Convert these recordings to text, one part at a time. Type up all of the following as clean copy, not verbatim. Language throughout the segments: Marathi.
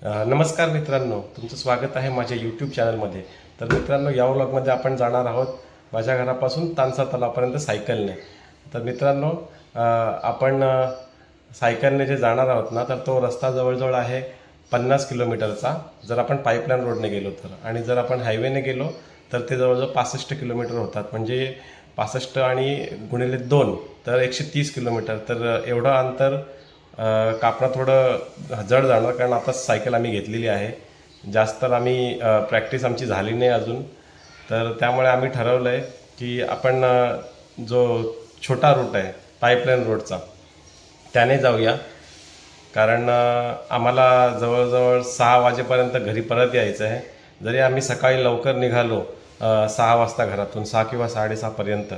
नमस्कार मित्रांनो, तुमचं स्वागत आहे माझ्या यूट्यूब चॅनलमध्ये. तर मित्रांनो, या व्लॉगमध्ये आपण जाणार आहोत माझ्या घरापासून तानसा तलावापर्यंत सायकलने. तर मित्रांनो, आपण सायकलने जे जाणार आहोत ना, तर तो रस्ता जवळजवळ आहे 50 किलोमीटरचा जर आपण पाईपलाईन रोडने गेलो तर, आणि जर आपण हायवेने गेलो तर ते जवळजवळ 65 किलोमीटर होतात. म्हणजे 65 आणि गुणिले 2 तर 130 किलोमीटर. तर एवढं अंतर कापणं थोडं जड जाणार, कारण आता सायकल आम्ही घेतलेली आहे. जास्त तर आम्ही प्रॅक्टिस आमची झाली नाही अजून. तर त्यामुळे आम्ही ठरवलं आहे की आपण जो छोटा रूट आहे पाईपलाईन रोडचा त्याने जाऊया. कारण आम्हाला जवळजवळ 6 वाजेपर्यंत घरी परत यायचं आहे. जरी आम्ही सकाळी लवकर निघालो 6 वाजता घरातून, 6 किंवा 6:30पर्यंत,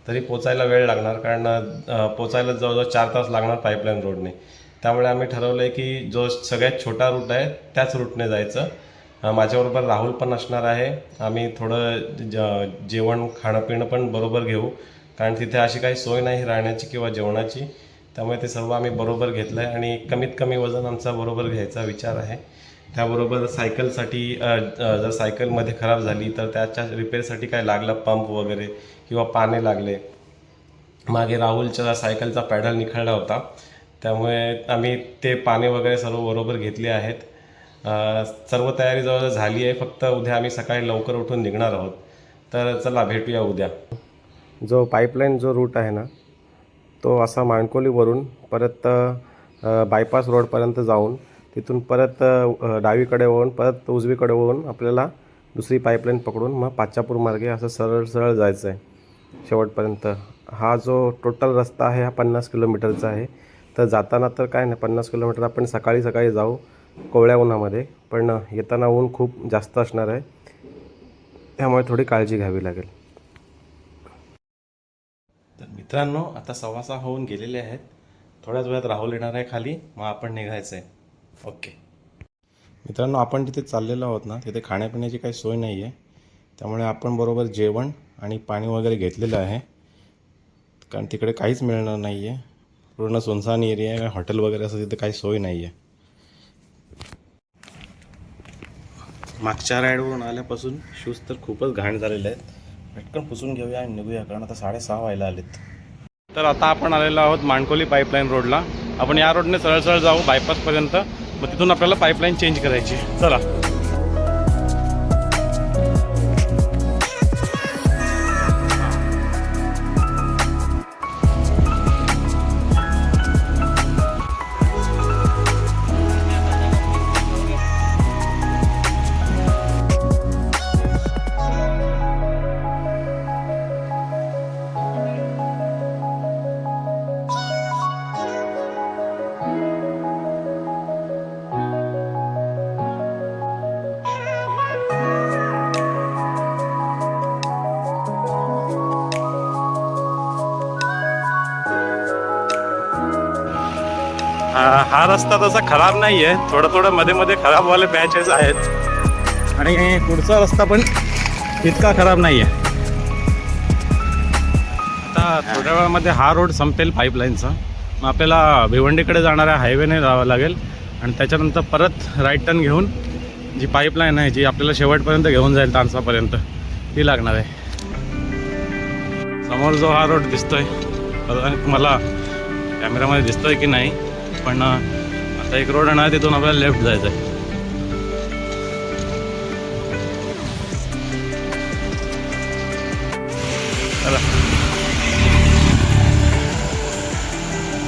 तरी पोचायला वेळ लागणार. कारण पोचायला जवळजवळ 4 तास लागणार पाईपलाईन रोडने. त्यामुळे आम्ही ठरवलं आहे की जो सगळ्यात छोटा रूट आहे त्याच रूटने जायचं. माझ्याबरोबर राहुल पण असणार आहे. आम्ही थोडं जेवण खाणं पिणं पण बरोबर घेऊ, कारण तिथे अशी काही सोय नाही राहण्याची किंवा जेवणाची. त्यामुळे ते सर्व आम्ही बरोबर घेतलं आहे आणि कमीत कमी वजन आमचा बरोबर घ्यायचा विचार आहे. त्याबरोबर सायकलसाठी जर सायकलमध्ये खराब झाली तर त्याच्या रिपेअरसाठी काय लागलं, पंप वगैरे किंवा पाने लागले. मागे राहुलच्या सायकलचा पॅडल निखळला होता, त्यामुळे आम्ही ते पाने वगैरे सर्व बरोबर घेतले आहेत. सर्व तयारी जवळ झाली आहे. फक्त उद्या आम्ही सकाळी लवकर उठून निघणार आहोत. तर चला भेटूया उद्या. जो पाईपलाईन जो रूट आहे ना, तो असा माणकोलीवरून परत बायपास रोडपर्यंत जाऊन तिथून परत डावीकडे वळून परत उजवीकडे वळून आपल्याला दुसरी पाईपलाईन पकडून मग पाचापूर मार्गे असं सरळ सरळ जायचं आहे शेवटपर्यंत. हा जो टोटल रस्ता आहे हा 50 किलोमीटरचा आहे. तर जाताना तर काय नाही, 50 किलोमीटर आपण सकाळी सकाळी जाऊ कोवळ्या उन्हामध्ये, पण येताना ऊन खूप जास्त असणार आहे, त्यामुळे थोडी काळजी घ्यावी लागेल. तर मित्रांनो, आता 6:15 होऊन गेलेले आहेत. थोड्याच वेळात राहुल येणार आहे खाली, मग आपण निघायचं आहे. ओके मित्रांनो, आपण तिथे चाललेलो आहोत ना, तिथे खाण्यापिण्याची काही सोय नाही आहे. त्यामुळे आपण बरोबर जेवण आणि पाणी वगैरे घेतलेलं आहे, कारण तिकडे काहीच मिळणार नाही आहे. पूर्ण सुनसान एरिया आहे, हॉटेल वगैरे असं तिथे काही सोय नाही आहे. मागच्या राईडवरून आल्यापासून शूज तर खूपच घाण झालेले आहेत. पटकन पुसून घेऊया आणि निघूया, कारण आता 6:30 व्हायला आलेत. तर आता आपण आलेलो आहोत माणकोली पाईपलाईन रोडला. आपण या रोडने सरळ सरळ जाऊ बायपासपर्यंत, मग तिथून आपल्याला पाईपलाईन चेंज करायची. चला. हा रस्ता तसा खराब नाही आहे, थोडं थोडं मध्ये मध्ये खराबवाले पॅचेस आहेत, आणि पुढचा रस्ता पण इतका खराब नाही आहे. आता थोड्या वेळामध्ये हा रोड संपेल पाईपलाईनचा. मग आपल्याला भिवंडीकडे जाणाऱ्या हायवेने जावं लागेल, आणि त्याच्यानंतर परत राईट टर्न घेऊन जी पाईपलाईन आहे जी आपल्याला शेवटपर्यंत घेऊन जाईल तानसापर्यंत, ती लागणार आहे. समोर जो हा रोड दिसतोय, मला कॅमेरामध्ये दिसतोय की नाही, पण आता एक रोड आहे, तिथून आपल्याला लेफ्ट जायचं आहे.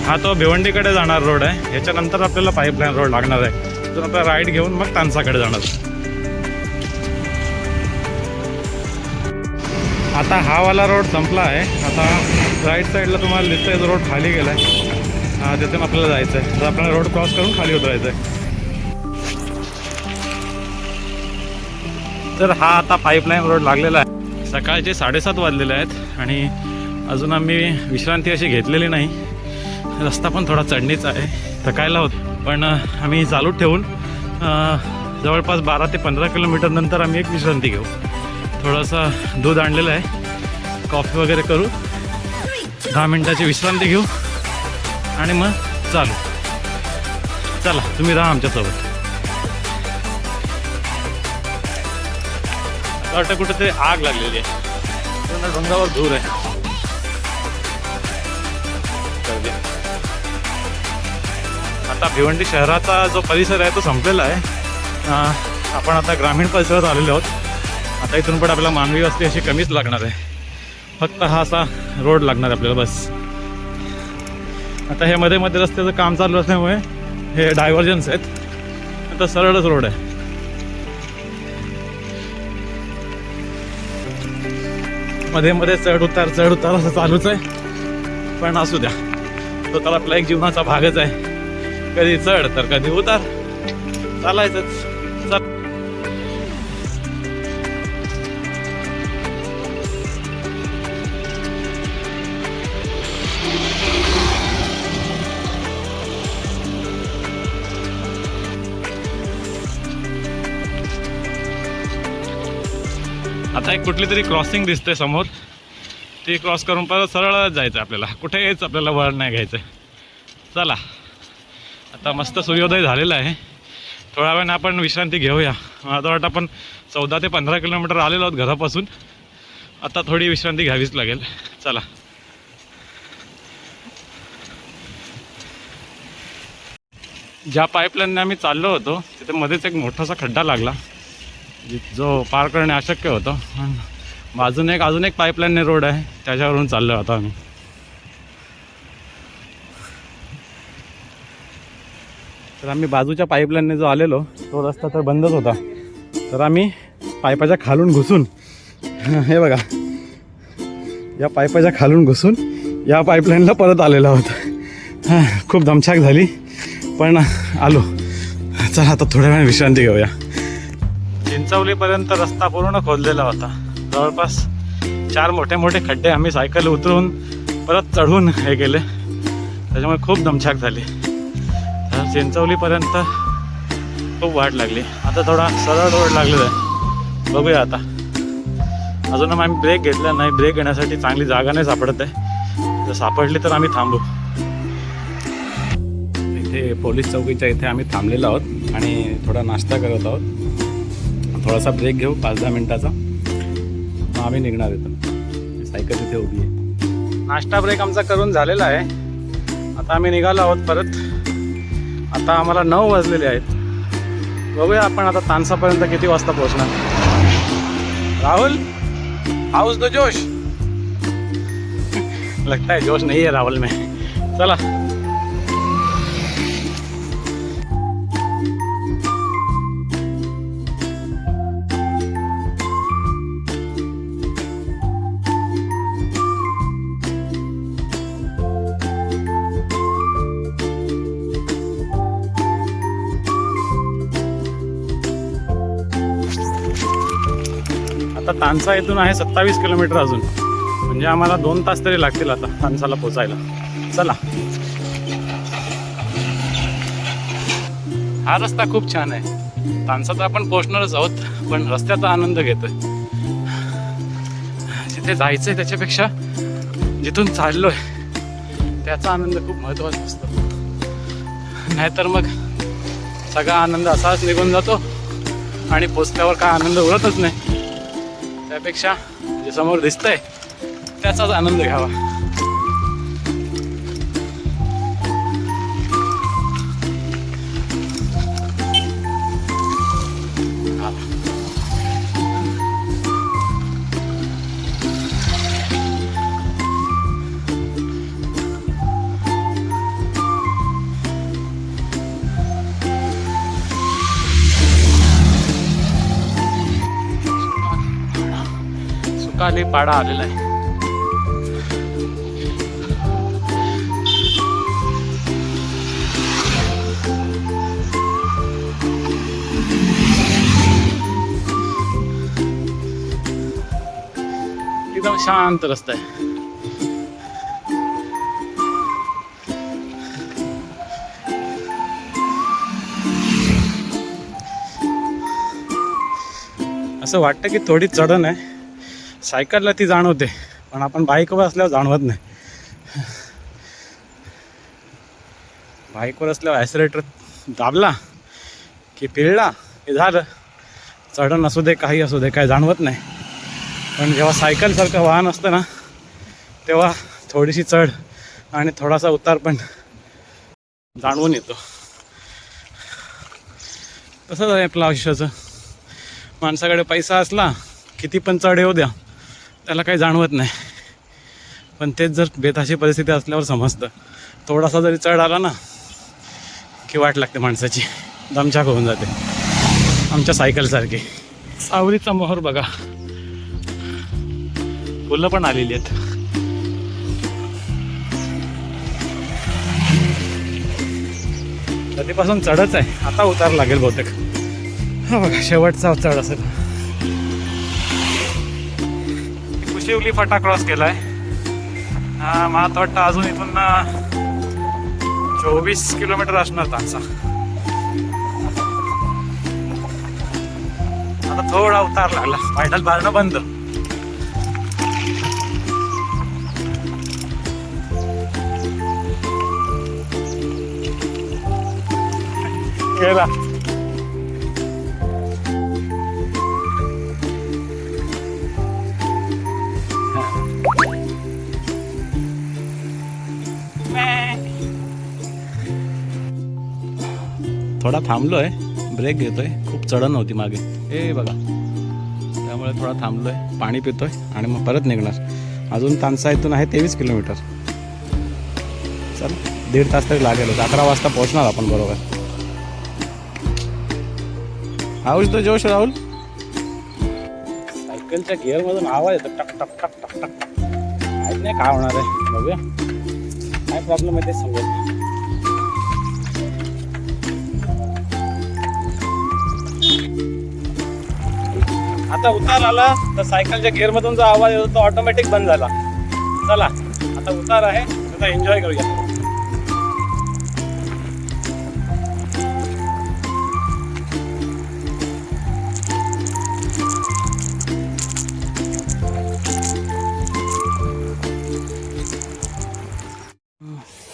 हा तो भिवंडीकडे जाणार रोड आहे. याच्यानंतर आपल्याला पाईपलाईन रोड लागणार आहे. तिथून आपल्याला राईट घेऊन मग तानसाकडे जाणार. आता हा वाला रोड संपला आहे. आता राईट साईडला तुम्हाला दिसतोय जो रोड खाली गेला आहे, तिथून आपल्याला जायचं आहे. तर आपल्याला रोड क्रॉस करून खाली उतरायचं आहे. तर हा आता पाईपलाईन रोड लागलेला आहे. सकाळचे 7:30 वाजलेले आहेत आणि अजून आम्ही विश्रांती अशी घेतलेली नाही. रस्ता पण थोडा चढणीचा आहे, थकायला होत, पण आम्ही चालू ठेवून जवळपास 12 ते 15 किलोमीटर नंतर आम्ही एक विश्रांती घेऊ. थोडंसं दूध आणलेलं आहे, कॉफी वगैरे करू, 10 मिनटाची विश्रांती घेऊ आणि मग चालू. चला, तुम्ही राहा आमच्यासोबत. वाटतं कुठेतरी आग लागलेली आहे. पूर्ण डोंगरावर धूर आहे. आता भिवंडी शहराचा जो परिसर आहे तो संपलेला आहे. आपण आता ग्रामीण परिसरात आलेलो आहोत. आता इथून पण आपल्याला मानवी वस्ती अशी कमीच लागणार आहे. फक्त हा असा रोड लागणार आपल्याला बस. आता हे मध्ये मध्ये रस्त्याचं काम चालू असल्यामुळे हे डायव्हर्जन्स आहेत. आता सरळच रोड आहे. मध्ये मध्ये चढ उतार असं चालूच आहे. पण असू द्या, तो तर आपला एक जीवनाचा भागच आहे. कधी चढ तर कधी उतार, चालायचंच. आता एक कुठली तरी क्रॉसिंग दिसते समोर. ती क्रॉस करून परत सरळ जायचं आपल्याला. कुठेच आपल्याला वळण नाही घ्यायचं. चला, आता मस्त सूर्योदय झालेला आहे. थोड्या वेळाने आपण विश्रांती घेऊया. मला वाटतं आपण 14 ते 15 किलोमीटर आलेलो आहोत घरापासून. आता थोडी विश्रांती घ्यावीच लागेल. चला. ज्या पाईपलाईनने आम्ही चाललो होतो तिथे मध्येच एक मोठासा खड्डा लागला जो पार करणे अशक्य होतं. बाजूने अजून एक पाईपलाईनने रोड आहे, त्याच्यावरून चाललो आता आम्ही. तर आम्ही बाजूच्या पाईपलाईनने जो आलेलो तो रस्ता तर बंदच होता. तर आम्ही पाईपाच्या खालून घुसून, हे बघा, या पाईपाच्या खालून घुसून या पाईपलाईनला परत आलेलो आहोत. खूप दमछाक झाली पण आलो. चला आता थोड्या वेळ विश्रांती घेऊया. चिंचवलीपर्यंत रस्ता पूर्ण खोदलेला होता. जवळपास 4 मोठे मोठे खड्डे आम्ही सायकल उतरून परत चढून हे केले. त्याच्यामुळे खूप दमछाक झाली. तर चिंचवलीपर्यंत खूप वाट लागली. आता थोडा सरळ रोड लागलेला आहे. बघूया आता. अजून आम्ही ब्रेक घेतला नाही. ब्रेक घेण्यासाठी चांगली जागा नाही सापडत आहे. जर सापडली तर आम्ही थांबू. इथे पोलीस चौकीच्या इथे आम्ही थांबलेलो आहोत आणि थोडा नाश्ता करत आहोत. थोडासा ब्रेक घेऊ 5-10 मिनटाचा, मग आम्ही निघणार येतो. सायकल इथे उभी आहे. नाश्ता ब्रेक आमचा करून झालेला आहे. आता आम्ही निघालो आहोत परत. आता आम्हाला 9 वाजलेले आहेत. बघूया आपण आता तानसापर्यंत किती वाजता पोहोचणार. राहुल, हाउस दो जोश. लगता है जोश नहीं है राहुल में. चला. आता तानसा इथून आहे 27 किलोमीटर अजून. म्हणजे आम्हाला 2 तास तरी लागतील आता तानसाला पोचायला. चला. हा रस्ता खूप छान आहे. तानसा तर आपण पोहोचणारच आहोत, पण रस्त्याचा आनंद घेतोय. जिथे जायचंय त्याच्यापेक्षा जिथून चाललोय त्याचा आनंद खूप महत्त्वाचा असतो. नाहीतर मग सगळा आनंद असाच निघून जातो आणि पोचल्यावर काय आनंद उरतच नाही. त्यापेक्षा जे समोर दिसतंय त्याचाच आनंद घ्यावा. सुकाली पाडा आलेला आहे. एकदम शांत रस्ता आहे. असं वाटतं की थोडी चढण आहे. सायकलला ती जाणवते, पण आपण बाईकवर असल्यावर जाणवत नाही. बाईकवर असल्यावर ॲक्सिलेटर दाबला की पिळला की झालं, चढण असू दे काही असू दे काय जाणवत नाही. पण जेव्हा सायकलसारखं वाहन असतं ना तेव्हा थोडीशी चढ आणि थोडासा उतार पण जाणवून येतो. तसंच आहे आपलं आयुष्याचं. माणसाकडे पैसा असला किती पण चढ येऊ द्या त्याला काही जाणवत नाही. पण तेच जर बेताशी परिस्थिती असल्यावर समजतं. थोडासा जरी चढ आला ना की वाट लागते माणसाची, दमछाक होऊन जाते. आमच्या सायकलसारखी. सावरीचा मोहर बघा, फुलं पण आलेली आहेत. कधीपासून चढच आहे, आता उतार लागेल बहुतेक. हा बघा शेवटचा चढ असेल. कुशिवली फाटा क्रॉस केलाय. मला तर वाटतं अजून इथून 24 किलोमीटर असणार तांचा. आता थोडा उतार लागला, पायडल मारणं बंद. गेला. थोडा थांबलोय, ब्रेक घेतोय. खूप चढण होती मागे हे बघा, त्यामुळे थोडा थांबलोय, पाणी पितोय आणि मग परत निघणार. अजून तानसा इथून आहे 23 किलोमीटर. चल 1.5 तास तरी लागेल. 11 वाजता पोहोचणार आपण बरोबर. राहुल तो जोश राहुल. सायकलच्या गिअरमधून आवाज येतो टक टक टक टक टक. माहीत नाही काय होणार आहे, बघूया काय प्रॉब्लेम आहे ते समजत नाही. आता उतार आला तर सायकलच्या गिअरमधून जो आवाज येतो तो ऑटोमॅटिक बंद झाला. चला आता उतार आहे, आता एन्जॉय करूया.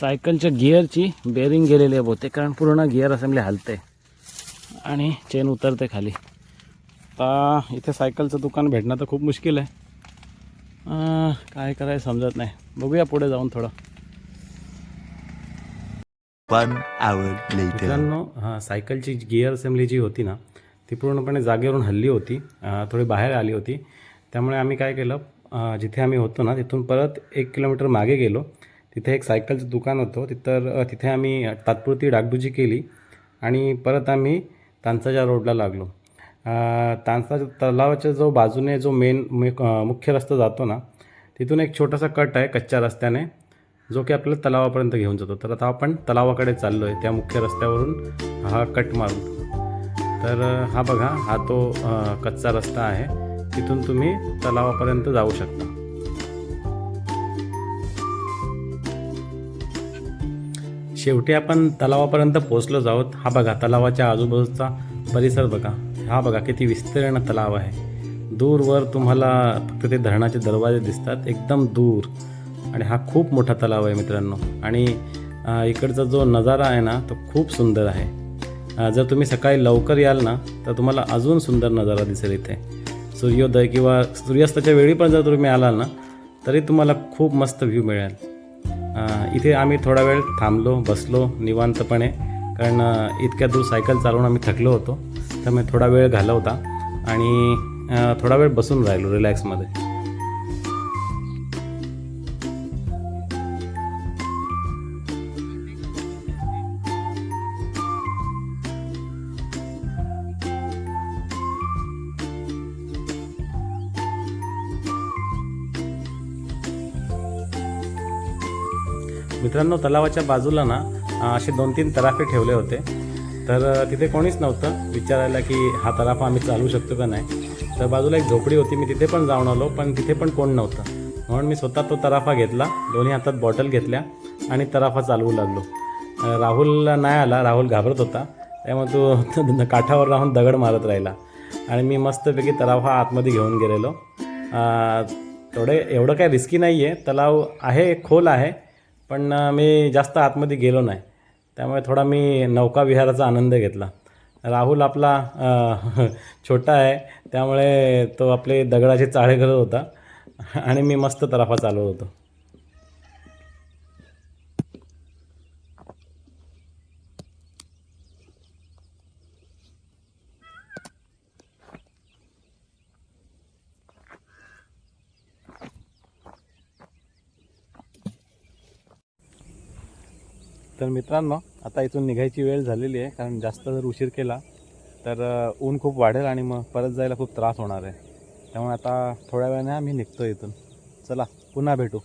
सायकलच्या गिअरची बेरिंग गेलेली आहे बहुतेक, कारण पूर्ण गिअर असेंब्ली हलते आणि चेन उतरते खाली. आता इथे सायकलचं दुकान भेटणं तर खूप मुश्किल आहे. काय करायचं समजत नाही. बघूया पुढे जाऊन थोडं. 1 hour later. मित्रांनो, सायकलची गिअर असेंब्ली जी होती ना ती पूर्णपणे जागेवरून हल्ली होती, थोडी बाहेर आली होती. त्यामुळे आम्ही काय केलं, जिथे आम्ही होतो ना तिथून परत 1 किलोमीटर मागे गेलो. तिथे एक सायकलचं दुकान होतं. तिथे आम्ही तात्पुरती डागडुजी केली आणि परत आम्ही तानसाच्या रोडला लागलो. तानसा तलावाच्या जो बाजूने जो मुख्य रस्ता जातो ना तिथून एक छोटासा कट आहे कच्च्या रस्त्याने, जो की आपल्याला तलावापर्यंत घेऊन जातो. तर आता आपण तलावाकडे चाललो आहे त्या मुख्य रस्त्यावरून हा कट मारून. तर हा बघा, हा तो कच्चा रस्ता आहे. तिथून तुम्ही तलावापर्यंत जाऊ शकता. शेवटी आपण तलावापर्यंत पोचलो आहोत. हा बघा तलावाच्या आजूबाजूचा परिसर बघा. हा बघा किती विस्तीर्ण तलाव आहे. दूरवर तुम्हाला फक्त ते धरणाचे दरवाजे दिसतात एकदम दूर. आणि हा खूप मोठा तलाव आहे मित्रांनो. आणि इकडचा जो नजारा आहे ना तो खूप सुंदर आहे. जर तुम्ही सकाळी लवकर याल ना तर तुम्हाला अजून सुंदर नजारा दिसेल इथे. सूर्योदय किंवा सूर्यास्ताच्या वेळी पण जर तुम्ही आलाल ना तरी तुम्हाला खूप मस्त व्ह्यू मिळेल. इथे आम्ही थोडा वेळ थांबलो, बसलो निवांतपणे, कारण इतक्या दूर सायकल चालवून आम्ही थकलो होतो. त्यामुळे थोडा वेळ घालवता आणि थोडा वेळ बसून राहिलो रिलॅक्समध्ये. मित्रांनो, तलावाच्या बाजूला ना असे 2-3 तराफे ठेवले होते. तर तिथे कोणीच नव्हतं विचारायला की हा तराफा आम्ही चालवू शकतो का नाही. तर बाजूला एक झोपडी होती, मी तिथे पण जाऊन आलो, पण तिथे पण कोण नव्हतं. म्हणून मी स्वतः तो तराफा घेतला, दोन्ही हातात बॉटल घेतल्या आणि तराफा चालवू लागलो. राहुल नाही आला, राहुल घाबरत होता. त्यामुळे तो काठावर राहून दगड मारत राहिला आणि मी मस्तपैकी तराफा आतमध्ये घेऊन गेलेलो. एवढं काय रिस्की नाही आहे. तलाव आहे, खोल आहे, पण मी जास्त आतमध्ये गेलो नाही. त्यामुळे थोडा मी नौका विहाराचा आनंद घेतला. राहुल आपला छोटा आहे, त्यामुळे तो आपले दगडाचे चाळे करत होता आणि मी मस्त तराफा चालवत होतो. तर मित्रांनो, आता इथून निघायची वेळ झालेली आहे, कारण जास्त जर उशीर केला तर ऊन खूप वाढेल आणि मग परत जायला खूप त्रास होणार आहे. त्यामुळे आता थोड्या वेळाने आम्ही निघतो इथून. चला, पुन्हा भेटू.